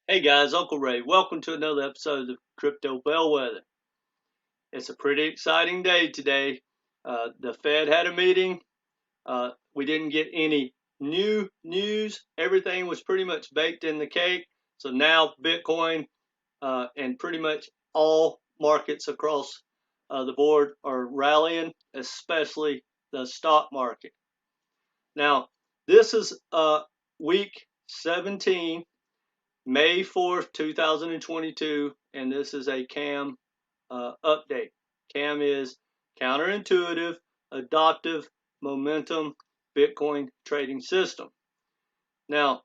Hey guys, Uncle Ray. Welcome to another episode of Crypto Bellwether. It's a pretty exciting day today. The Fed had a meeting. We didn't get any new news. Everything was pretty much baked in the cake. So now Bitcoin and pretty much all markets across the board are rallying, especially the stock market. Now, this is week 17. May 4th, 2022, and this is a C.A.M update. C.A.M is Counterintuitive Adaptive Momentum Bitcoin Trading System. Now,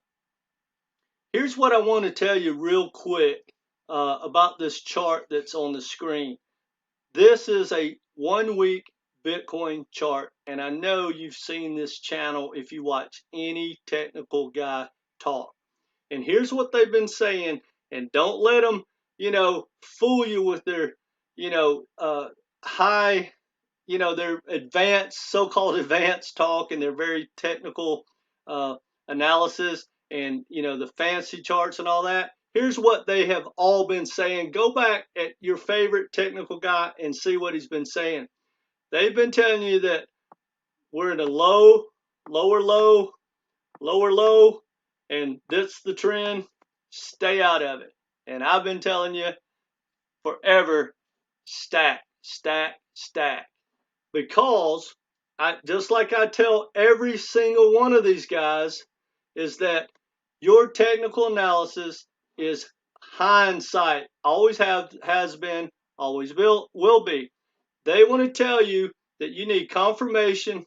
here's what I want to tell you real quick about this chart that's on the screen. This is a 1 week Bitcoin chart, and I know you've seen this channel if you watch any technical guy talk. And here's what they've been saying, and don't let them, fool you with their, high, their advanced, so-called advanced talk and their very technical analysis and, the fancy charts and all that. Here's what they have all been saying. Go back at your favorite technical guy and see what he's been saying. They've been telling you that we're in a low, lower low, lower low, and that's the trend. Stay out of it. And I've been telling you forever, stack, stack, stack. Because just like I tell every single one of these guys, is that your technical analysis is hindsight. Always has been, always will be. They want to tell you that you need confirmation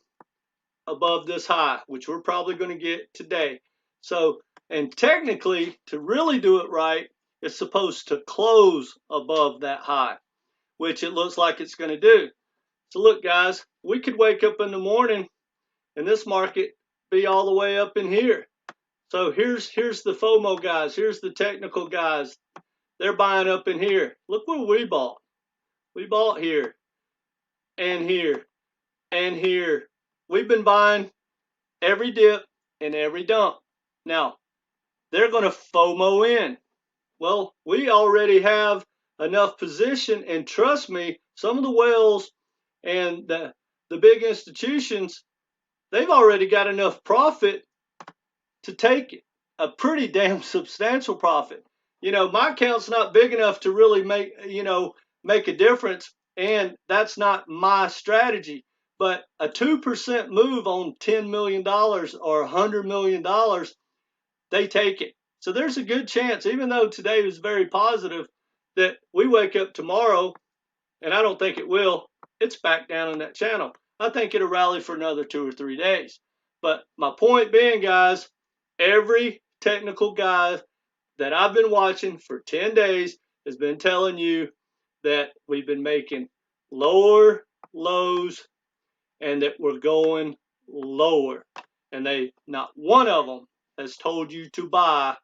above this high, which we're probably going to get today. So, and technically, to really do it right, it's supposed to close above that high, which it looks like it's going to do. So look, guys, we could wake up in the morning and this market be all the way up in here. So here's the FOMO guys. Here's the technical guys. They're buying up in here. Look where we bought. We bought here and here and here. We've been buying every dip and every dump. Now, they're going to FOMO in. Well, we already have enough position, and trust me, some of the whales and the big institutions, they've already got enough profit to take a pretty damn substantial profit. My account's not big enough to really make a difference, and that's not my strategy. But a 2% move on $10 million or $100 million, they take it. So there's a good chance, even though today was very positive, that we wake up tomorrow, and I don't think it will, it's back down in that channel. I think it'll rally for another 2 or 3 days. But my point being, guys, every technical guy that I've been watching for 10 days has been telling you that we've been making lower lows and that we're going lower. And not one of them has told you to buy.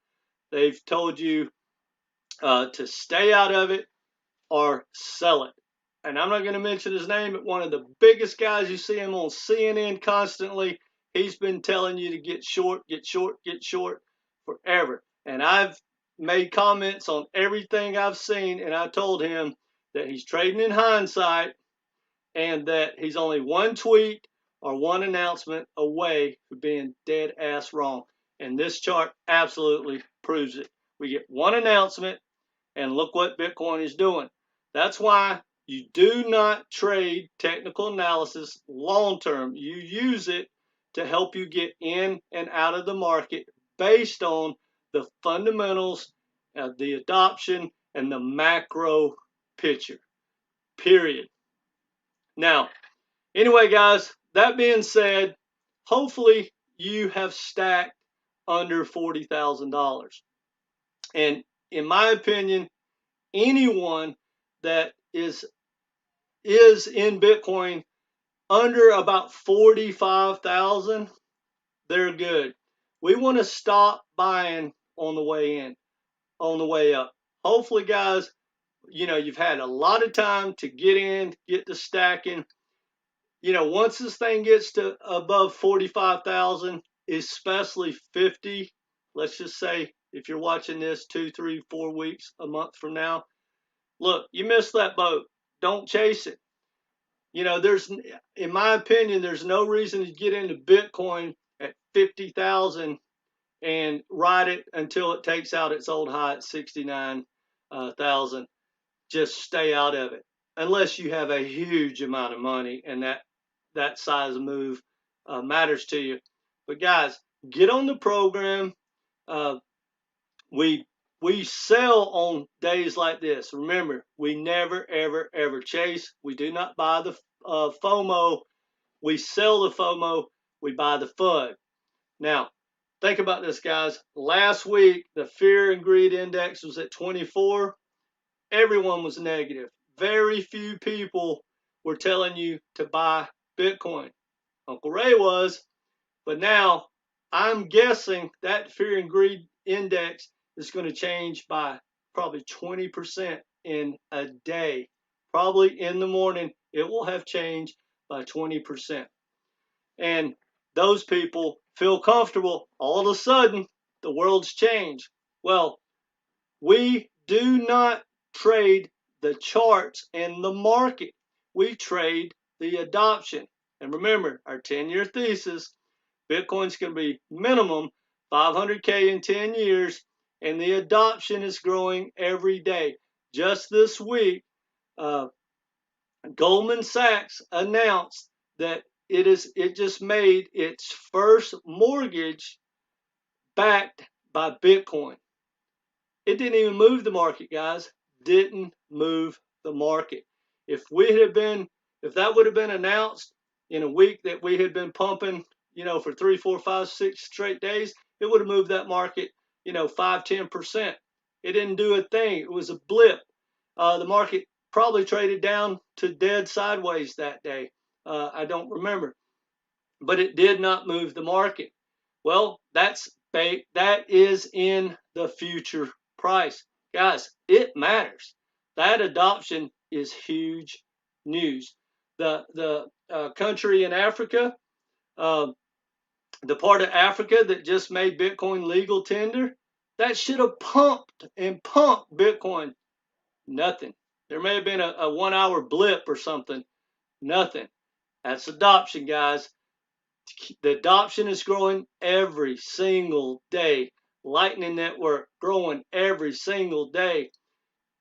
They've told you to stay out of it or sell it. And I'm not going to mention his name, but one of the biggest guys, you see him on CNN constantly. He's been telling you to get short, get short, get short forever. And I've made comments on everything I've seen, and I told him that he's trading in hindsight and that he's only one tweet or one announcement away from being dead ass wrong. And this chart absolutely proves it. We get one announcement, and look what Bitcoin is doing. That's why you do not trade technical analysis long term. You use it to help you get in and out of the market based on the fundamentals, the adoption, and the macro picture. Period. Now, anyway, guys, that being said, hopefully you have stacked under $40,000. And in my opinion, anyone that is in Bitcoin under about 45,000, they're good. We want to stop buying on the way in, on the way up. Hopefully, guys, you've had a lot of time to get in, get to stacking. Once this thing gets to above 45,000, especially 50, let's just say if you're watching this 2, 3, 4 weeks, a month from now, look, you missed that boat. Don't chase it. You know, in my opinion, there's no reason to get into Bitcoin at 50,000 and ride it until it takes out its old high at 69,000. Just stay out of it unless you have a huge amount of money and that size move matters to you. But guys, get on the program. Uh, we sell on days like this. Remember, we never ever ever chase. We do not buy the FOMO. We sell the FOMO. We buy the FUD. Now, think about this, guys. Last week, the fear and greed index was at 24. Everyone was negative. Very few people were telling you to buy Bitcoin. Uncle Ray was, but now I'm guessing that fear and greed index is going to change by probably 20% in a day. Probably in the morning, it will have changed by 20%. And those people feel comfortable. All of a sudden, the world's changed. Well, we do not trade the charts and the market. We trade the adoption. And remember, our 10-year thesis, Bitcoin's going to be minimum 500K in 10 years, and the adoption is growing every day. Just this week, Goldman Sachs announced that it just made its first mortgage backed by Bitcoin. It didn't even move the market, guys. Didn't move the market. If that would have been announced in a week that we had been pumping, for 3, 4, 5, 6 straight days, it would have moved that market, 5, 10%. It didn't do a thing. It was a blip. The market probably traded down to dead sideways that day. I don't remember, but it did not move the market. Well, that is in the future price. Guys, it matters. That adoption is huge news. The country in Africa, the part of Africa that just made Bitcoin legal tender, that should have pumped and pumped Bitcoin. Nothing. There may have been a 1 hour blip or something. Nothing. That's adoption, guys. The adoption is growing every single day. Lightning Network growing every single day.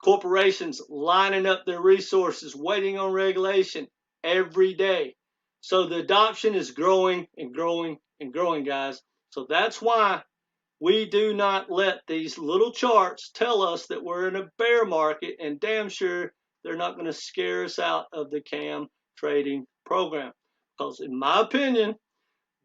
Corporations lining up their resources, waiting on regulation every day. So the adoption is growing and growing and growing, guys. So that's why we do not let these little charts tell us that we're in a bear market, and damn sure they're not going to scare us out of the C.A.M trading program. Because in my opinion,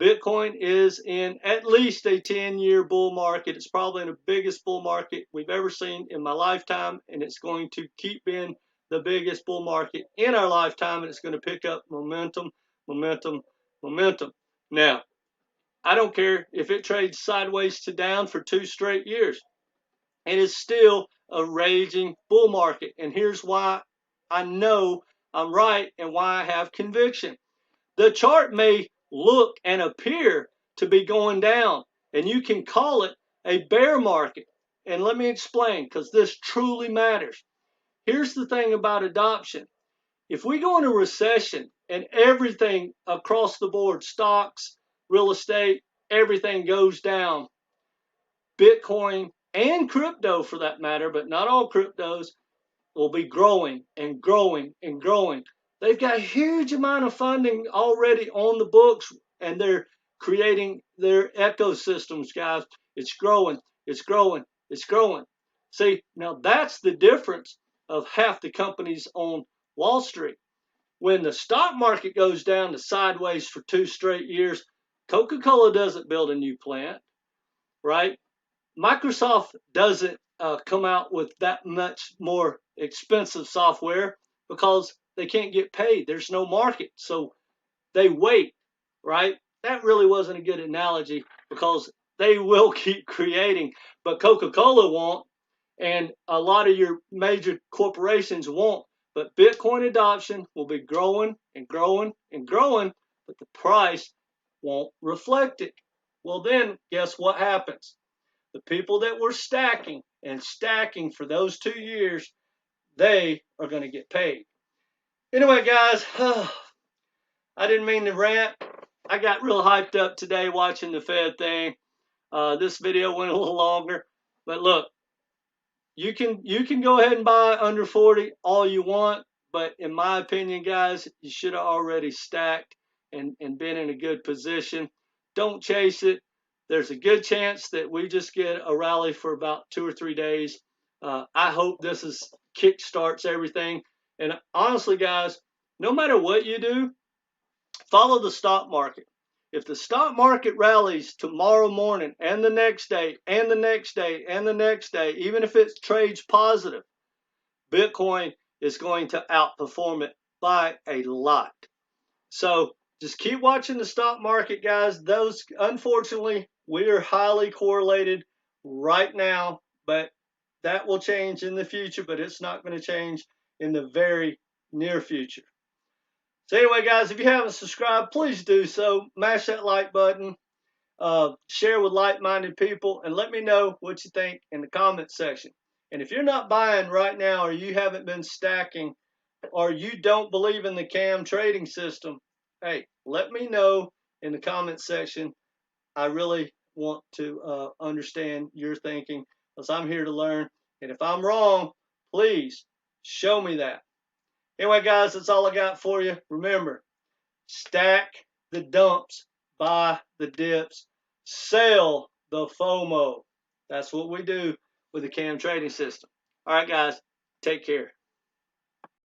Bitcoin is in at least a 10-year bull market. It's probably in the biggest bull market we've ever seen in my lifetime, and it's going to keep being the biggest bull market in our lifetime, and it's going to pick up momentum, momentum, momentum. Now, I don't care if it trades sideways to down for 2 straight years. It is still a raging bull market, and here's why I know I'm right and why I have conviction. The chart may look and appear to be going down, and you can call it a bear market. And let me explain, because this truly matters. Here's the thing about adoption. If we go into recession and everything across the board, stocks, real estate, everything goes down, Bitcoin and crypto for that matter, but not all cryptos, will be growing and growing and growing. They've got a huge amount of funding already on the books, and they're creating their ecosystems, guys. It's growing, it's growing, it's growing. See, now that's the difference of half the companies on Wall Street. When the stock market goes down to sideways for 2 straight years, Coca-Cola doesn't build a new plant, right? Microsoft doesn't come out with that much more expensive software because they can't get paid. There's no market. So they wait, right? That really wasn't a good analogy because they will keep creating, but Coca-Cola won't, and a lot of your major corporations won't. But Bitcoin adoption will be growing and growing and growing, but the price won't reflect it. Well, then guess what happens? the people that were stacking and stacking for those 2 years, they are going to get paid. Anyway, guys, I didn't mean to rant. I got real hyped up today watching the Fed thing. This video went a little longer, but look, you can go ahead and buy under 40 all you want, but in my opinion, guys, you should have already stacked and been in a good position. Don't chase it. There's a good chance that we just get a rally for about 2 or 3 days. I hope this kick starts everything. And honestly, guys, no matter what you do, follow the stock market. If the stock market rallies tomorrow morning and the next day and the next day and the next day, even if it trades positive, Bitcoin is going to outperform it by a lot. So just keep watching the stock market, guys. Those, unfortunately, we are highly correlated right now, but that will change in the future, but it's not going to change in the very near future. So anyway, guys, if you haven't subscribed, please do so. Mash that like button. Share with like-minded people, and let me know what you think in the comments section. And if you're not buying right now, or you haven't been stacking, or you don't believe in the C.A.M trading system, hey, let me know in the comments section. I really want to understand your thinking, because I'm here to learn. And if I'm wrong, please show me that. Anyway, guys, that's all I got for you. Remember, stack the dumps, buy the dips, sell the FOMO. That's what we do with the C.A.M trading system. All right, guys, take care.